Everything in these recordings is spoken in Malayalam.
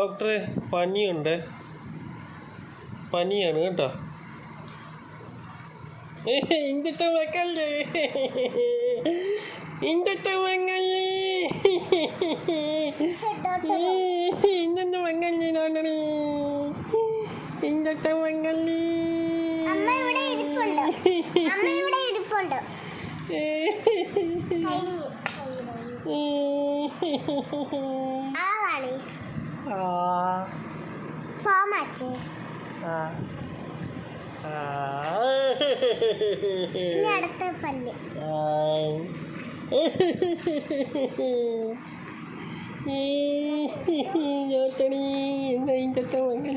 ഡോക്ടറെ പനിയുണ്ട്, പനിയാണ് കേട്ടോ. ഇന്നത്തെ വെക്കല്ലേ, ഇന്നത്തെ വെങ്ങല്ലേ, ഇന്നത്തെ വെങ്ങല്ലേ നോണ്ടണി, ഇന്നത്തെ വെങ്ങല്ലേ. അടുത്ത പല്ല് ചോട്ടണി എന്താ വങ്ങി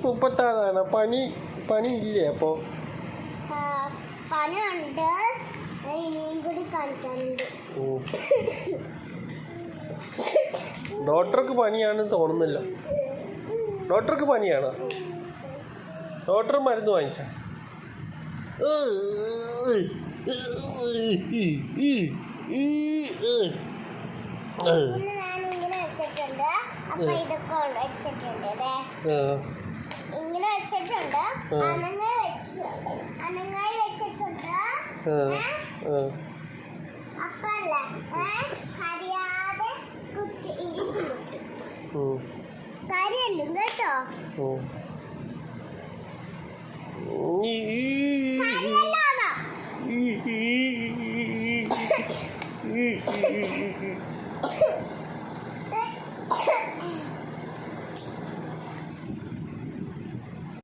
മുപ്പത്താറാണ്. പണി ഇല്ലേ? അപ്പോ പണിയുണ്ട്, ഇനിയും കൂടി കാണിക്കാനുണ്ട്. ഡോക്ടർക്ക് പനിയാണെന്ന് തോന്നുന്നില്ല. ഡോക്ടർക്ക് പനിയാണോ? ഡോക്ടർ മരുന്ന് വാങ്ങിച്ച ഇങ്ങനെ വെച്ചിട്ടുണ്ട്, അനങ്ങായി വെച്ചിട്ടുണ്ട്. അപ്പല്ലേ അറിയാതെ കുത്തി ഇംഗ്ലീഷ് കുത്തും കാര്യല്ലും കേട്ടോ. കാര്യല്ലാണോ?